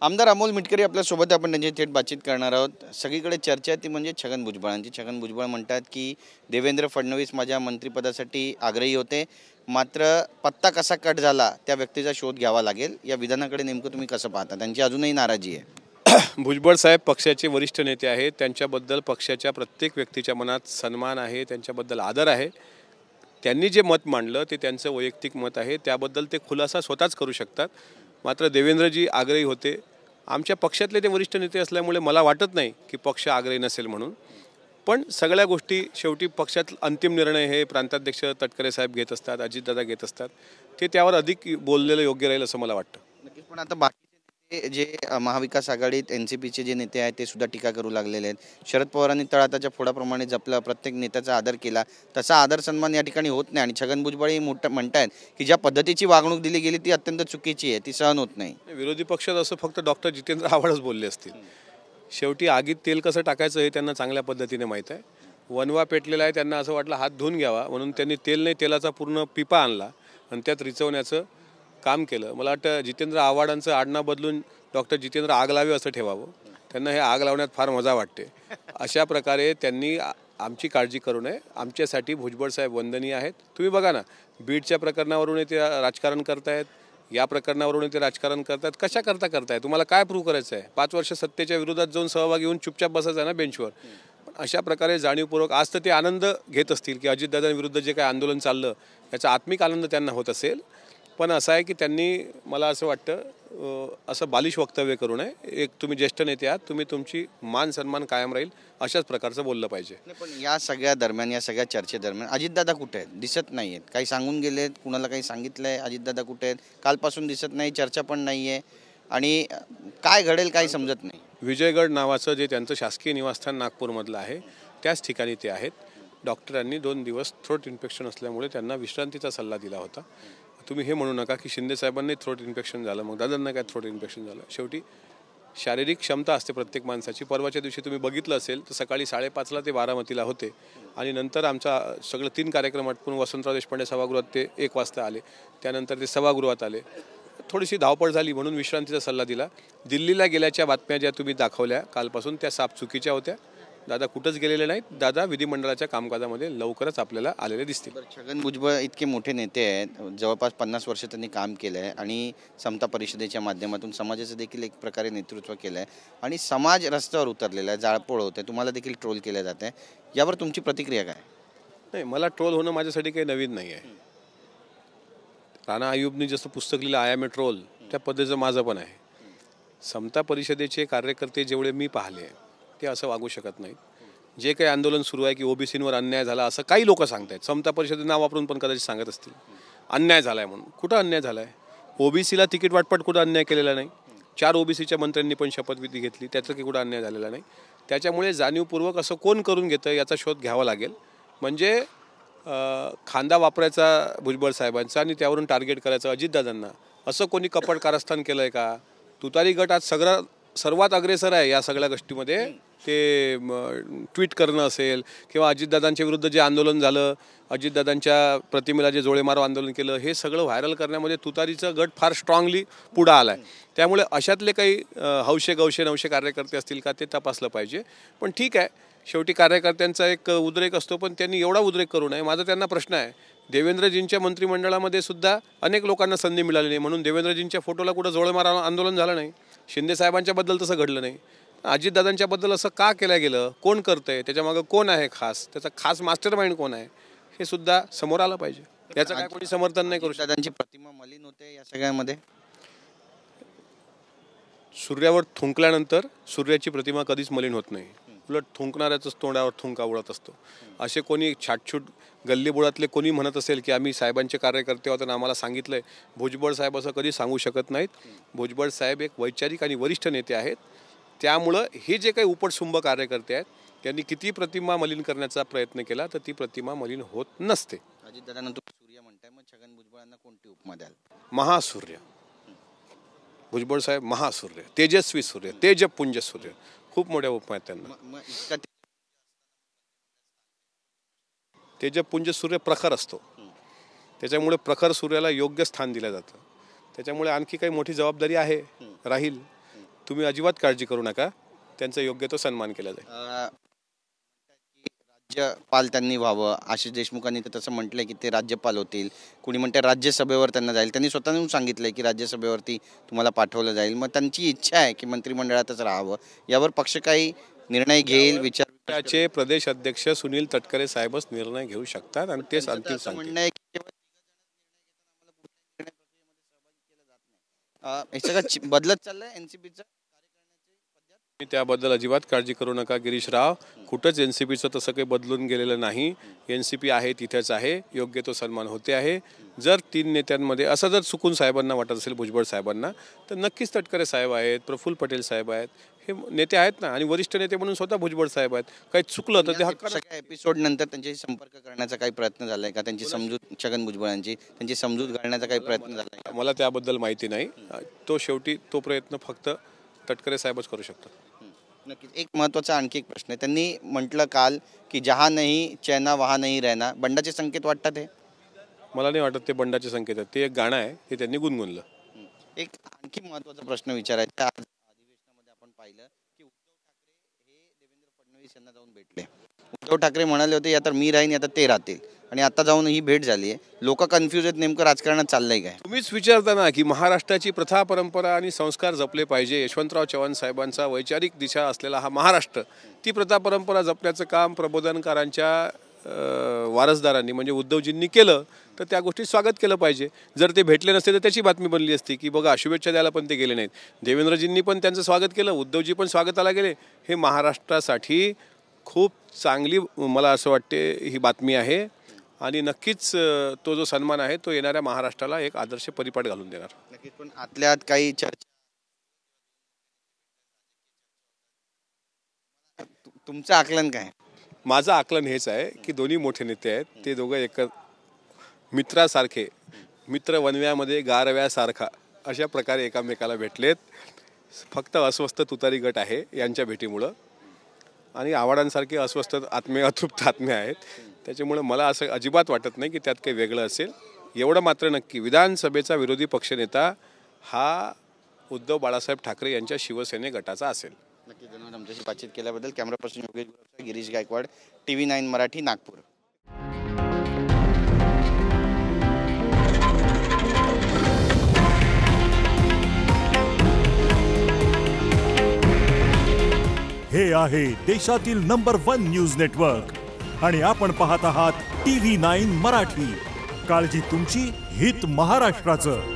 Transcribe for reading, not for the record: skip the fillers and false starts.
आमदार अमोल मिटकरी आपल्यासोबत, आपण त्यांची थेट बातचीत करणार आहोत। सगळीकडे चर्चा ती म्हणजे छगन भुजबळांची। छगन भुजबळ म्हणतात की देवेंद्र फडणवीस माझ्या मंत्रिपदासाठी आग्रही होते, मात्र पत्ता कसा कट झाला त्या व्यक्तीचा शोध घ्यावा लागेल। या विधानाकडे नेमकं तुम्ही कसं पाहता? त्यांची अजूनही नाराजी आहे। भुजबळ साहेब पक्षाचे वरिष्ठ नेते आहेत, त्यांच्याबद्दल पक्षाच्या प्रत्येक व्यक्तीच्या मनात सन्मान आहे, त्यांच्याबद्दल आदर आहे। त्यांनी जे मत मांडलं ते त्यांचं वैयक्तिक मत आहे, त्याबद्दल ते खुलासा स्वतःच करू शकतात। मात्र देवेंद्रजी आग्रही होते, आमच्या पक्षातले ते वरिष्ठ नेते असल्यामुळे मला वाटत नाही की पक्ष आग्रही नसेल म्हणून। पण सगळ्या गोष्टी शेवटी पक्षात अंतिम निर्णय हे प्रांताध्यक्ष तटकरे साहेब घेत असतात, अजितदादा घेत असतात। ते त्यावर अधिक बोललेलं योग्य राहील असं मला वाटतं। नक्कीच, पण आता बाकीचे जे महाविकास आघाडीत एनसीपीचे जे नेते आहेत ते सुद्धा टीका करू लागलेले आहेत। शरद पवारांनी तळहाताच्या फोडाप्रमाणे जपला, प्रत्येक नेत्याचा आदर केला, तसा आदर सन्मान या ठिकाणी होत नाही। आणि छगन भुजबळ म्हणतात की ज्या पद्धतीची वागणूक दिली गेली ती अत्यंत चुकीची आहे, ती सहन होत नाही। विरोधी पक्षात असं फक्त डॉक्टर जितेंद्र आव्हाडच बोलले असतील। शेवटी आगीत तेल कसं टाकायचं हे त्यांना चांगल्या पद्धतीने माहीत आहे। वनवा पेटलेला आहे, त्यांना असं वाटलं हात धुवून घ्यावा म्हणून त्यांनी तेल नाही तेलाचा पूर्ण पिपा आणला आणि त्यात रिचवण्याचं काम केलं। मला वाटतं जितेंद्र आव्हाडांचं आडनाव बदलून डॉक्टर जितेंद्र आग लावे असं ठेवावं, त्यांना हे आग लावण्यात फार मजा वाटते। अशा प्रकारे त्यांनी आमची काळजी करू नये। आमच्यासाठी भुजबळ साहेब वंदनीय आहेत। तुम्ही बघा ना, बीडच्या प्रकरणावरून ते राजकारण करतायत, या प्रकरणावरून ते राजकारण करतात, कशा करताय? तुम्हाला काय प्रूव्ह करायचं आहे? 5 वर्ष सत्तेच्या विरोधात जाऊन सहभागी होऊन चुपचाप बसायचं आहे ना बेंचवर। पण अशा प्रकारे जाणीवपूर्वक आज तर ते आनंद घेत असतील की अजितदादांविरुद्ध जे काही आंदोलन चाललं याचा आत्मिक आनंद त्यांना होत असेल। पण असं आहे की त्यांनी, मला असं वाटतं, असं बालिश वक्तव्य करू नये। एक तुम्ही ज्येष्ठ नेते आहात, तुम्ही तुमची मान सन्मान कायम राहील अशाच प्रकारचं बोललं पाहिजे। पण या सगळ्या दरम्यान, या सगळ्या चर्चेदरम्यान अजितदादा कुठे आहेत? दिसत नाही आहेत। काही सांगून गेलेत, कुणाला काही सांगितलंय? अजितदादा कुठे आहेत? कालपासून दिसत नाही, चर्चा पण नाही आहे आणि काय घडेल काही समजत नाही। विजयगड नावाचं जे त्यांचं शासकीय निवासस्थान नागपूरमधलं आहे त्याच ठिकाणी ते आहेत। डॉक्टरांनी 2 दिवस थ्रोट इन्फेक्शन असल्यामुळे त्यांना विश्रांतीचा सल्ला दिला होता। तुम्ही हे म्हणू नका की शिंदे साहेबांनी थ्रोट इन्फेक्शन झालं मग दादांना काय थ्रोट इन्फेक्शन झालं। शेवटी शारीरिक क्षमता असते प्रत्येक माणसाची। परवाच्या दिवशी तुम्ही बघितलं असेल तर सकाळी 5:30ला ते बारामतीला होते आणि नंतर आमचा सगळं 3 कार्यक्रम आटपून वसंतराव देशपांडे सभागृहात ते 1 वाजता आले, त्यानंतर ते सभागृहात आले। थोडीशी धावपळ झाली म्हणून विश्रांतीचा सल्ला दिला। दिल्लीला गेल्याच्या बातम्या ज्या तुम्ही दाखवल्या कालपासून त्या साफ चुकीच्या होत्या। दादा कुठंच गेलेले नाहीत, दादा विधिमंडळाच्या कामकाजामध्ये लवकरच आपल्याला आलेले दिसतील। छगन भुजबळ इतके मोठे नेते आहेत, जवळपास 50 वर्ष त्यांनी काम केलं आहे आणि समता परिषदेच्या माध्यमातून समाजाचं देखील एक प्रकारे नेतृत्व केलं आहे आणि समाज रस्त्यावर उतरलेला आहे, जाळपोळ होते, तुम्हाला देखील ट्रोल केलं जात आहे, यावर तुमची प्रतिक्रिया काय? नाही, मला ट्रोल होणं माझ्यासाठी काही नवीन नाही आहे। राणा आयुबनी जसं पुस्तक लिहिलं आय एम ए ट्रोल, त्या पद्धतीचं माझं पण आहे। समता परिषदेचे कार्यकर्ते जेवढे मी पाहिले ते असं वागू शकत नाहीत। जे काही आंदोलन सुरू आहे की ओबीसींवर अन्याय झाला असं काही लोक सांगतायत, समता परिषदेचं नाव वापरून पण कदाचित सांगत असतील अन्याय झालाय म्हणून। कुठं अन्याय झालाय? ओबीसीला तिकीट वाटपाट कुठं अन्याय केलेला नाही। 4 ओबीसीच्या मंत्र्यांनी पण शपथविधी घेतली, त्याचं की कुठं अन्याय झालेला नाही। त्याच्यामुळे जाणीवपूर्वक असं कोण करून घेतं याचा शोध घ्यावा लागेल। म्हणजे खांदा वापरायचा भुजबळ साहेबांचा आणि त्यावरून टार्गेट करायचं अजितदादांना, असं कोणी कपट कारस्थान केलंय का? तुतारी गट आज सर्वात अग्रेसर आहे या सगळ्या गोष्टीमध्ये। ते ट्विट करणं असेल किंवा अजितदादांच्या विरुद्ध जे आंदोलन झालं, अजितदादांच्या प्रतिमेला जे जोळेमारो आंदोलन केलं, हे सगळं व्हायरल करण्यामध्ये तुतारीचं गट फार स्ट्रॉंगली पुढं आला आहे। त्यामुळे अशातले काही हौशे गौशे नवशे कार्यकर्ते असतील का ते तपासलं पाहिजे। पण ठीक आहे, शेवटी कार्यकर्त्यांचा एक उद्रेक असतो, पण त्यांनी एवढा उद्रेक करू नये। माझा त्यांना प्रश्न आहे, देवेंद्रजींच्या मंत्रिमंडळामध्ये सुद्धा अनेक लोकांना संधी मिळाली नाही म्हणून देवेंद्रजींच्या फोटोला कुठं जोळेमारा आंदोलन झालं नाही। शिंदे साहेबांच्याबद्दल तसं घडलं नाही। अजितदादांच्याबद्दल असं का केलं गेलं? कोण करतंय? त्याच्यामागं कोण आहे खास? त्याचा खास मास्टर माइंड कोण आहे? हे सुद्धा समोर आलं पाहिजे। याचं काय कोणी समर्थन नाही करू शकत। दादांची प्रतिमा मलिन होते या सगळ्यामध्ये। सूर्यावर थुंकल्यानंतर सूर्याची प्रतिमा कधीच मलिन होत नाही, उलट थुंकणाऱ्याच तोंडावर थुंका उडत असतो। असे कोणी छाटछूट गल्लीबोळातले कोणी म्हणत असेल की आम्ही साहेबांचे कार्यकर्ते आहोत आणि आम्हाला सांगितलंय, भुजबळ साहेब असं कधी सांगू शकत नाहीत। भुजबळ साहेब एक वैचारिक आणि वरिष्ठ नेते आहेत। त्यामुळं हे जे काही उपटसुंब कार्यकर्ते आहेत त्यांनी किती प्रतिमा मलिन करण्याचा प्रयत्न केला तर ती प्रतिमा मलिन होत नसते। अजितदादांना तुम्ही सूर्य म्हणताय, मग छगन भुजबळांना कोणती उपमा द्याल? महासूर्य। भुजबळ साहेब महासूर्य, तेजस्वी सूर्य, तेजपुंज सूर्य, खूप मोठ्या उपमा आहेत त्यांना। तेजपुंज सूर्य प्रखर असतो, त्याच्यामुळे प्रखर सूर्याला योग्य स्थान दिलं जातं। त्याच्यामुळे आणखी काही मोठी जबाबदारी आहे राहील। तुम्ही अजिबात काळजी करू नका, त्यांचा योग्य तो सन्मान केला जाईल. राज्यपाल त्यांनी व्हावं, आशिष देशमुखांनी तर तसं म्हटलंय की ते राज्यपाल होतील. कुणी म्हणते राज्यसभेवर त्यांना जाईल. त्यांनी स्वतःहून सांगितलंय की राज्यसभेवरती तुम्हाला पाठवलं जाईल. मग त्यांची इच्छा आहे की मंत्रिमंडळातच राहावं. यावर पक्ष काही निर्णय घेईल, विचार त्याचे प्रदेश अध्यक्ष सुनील तटकरे साहेबच निर्णय घेऊ शकतात आणि तेच अंतिम असं सांगतील. म्हणणं आहे की केवळ हे सगळं बदलत चाललंय एनसीपीचं. मी त्याबद्दल अजिबात काळजी करू नका गिरीशराव. कुठंच एनसीपीचं तसं काही बदलून गेलेलं नाही. एनसीपी आहे तिथेच आहे, योग्य तो सन्मान होते आहे. जर 3 नेत्यांमध्ये असं जर चुकून साहेबांना वाटत असेल, भुजबळ साहेबांना, तर नक्कीच तटकरे साहेब आहेत, प्रफुल्ल पटेल साहेब आहेत, हे नेते आहेत ना, आणि वरिष्ठ नेते म्हणून स्वतः भुजबळ साहेब आहेत. काही चुकलं तर ते हक्कानं. सगळ्या एपिसोड नंतर त्यांच्याशी संपर्क करण्याचा काही प्रयत्न झालाय का? त्यांची समजूत, छगन भुजबळांची त्यांची समजूत घालण्याचा काही प्रयत्न झालाय का? मला त्याबद्दल माहिती नाही. तो शेवटी तो प्रयत्न फक्त तटकरे साहेबच करू शकतात. नक्कीच. एक महत्त्वाचा आणखी एक प्रश्न आहे. त्यांनी म्हटलं काल की जहा नाही चैना वहा नाही रहना. बंडाचे संकेत वाटतात हे? मला नाही वाटत ते बंडाचे संकेत आहेत. ते एक गाणं आहे, हे त्यांनी गुणगुणलं. एक आणखी महत्त्वाचा प्रश्न विचारायचा. आज अधिवेशनामध्ये आपण पाहिलं की उद्धव ठाकरे हे देवेंद्र फडणवीस यांना जाऊन भेटले. उद्धव ठाकरे म्हणाले होते या तर मी राहीन, या तर ते राहतील, आणि आता जाऊन ही भेट झाली आहे. लोक कन्फ्यूज आहेत, नेमकं राजकारणात चाललंय काय? तुम्हीच विचारता ना की महाराष्ट्राची प्रथा, परंपरा आणि संस्कार जपले पाहिजे. यशवंतराव चव्हाण साहेबांचा वैचारिक दिशा असलेला हा महाराष्ट्र, ती प्रथा परंपरा जपण्याचं काम प्रबोधनकारांच्या वारसदारांनी म्हणजे उद्धवजींनी केलं, तर त्या गोष्टी स्वागत केलं पाहिजे. जर ते भेटले नसते तर त्याची बातमी बनली असती की बघा शुभेच्छा द्यायला पण ते गेले नाहीत. देवेंद्रजींनी पण त्यांचं स्वागत केलं, उद्धवजी पण स्वागताला गेले. हे महाराष्ट्रासाठी खूप चांगली, मला असं वाटते, ही बातमी आहे. आणि नक्कीच तो जो सन्मान आहे तो येणाऱ्या महाराष्ट्राला एक आदर्श परिपाठ घालून देणार. नक्कीच. पण आतल्या आत काही चर्चा, तुमचं आकलन काय? माझं आकलन हेच आहे की दोन्ही मोठे नेते आहेत, ते दोघं एक मित्रासारखे, मित्र वनव्यामध्ये गारव्यासारखा अशा प्रकारे एकामेकाला भेटलेत. फक्त अस्वस्थ तुतारी गट आहे यांच्या भेटीमुळं, आणि आव्हाडांसारखे अस्वस्थ आत्मे, अतृप्त आत्मे आहेत. त्याच्यामुळे मला असं अजिबात वाटत नाही की त्यात काही वेगळं असेल. एवढं मात्र नक्की, विधानसभेचा विरोधी पक्षनेता हा उद्धव बाळासाहेब ठाकरे यांच्या शिवसेने गटाचा असेल. नक्की. धन्यवाद आमच्याशी बातचीत केल्याबद्दल. कॅमेरा पर्सन योगेश गुरवसा, गिरीश गायकवाड, TV9 मराठी, नागपूर. हे आहे देशातील नंबर 1 न्यूज नेटवर्क आणि आपण पाहत आहात TV9 मराठी. काळजी तुमची, हित महाराष्ट्राचं.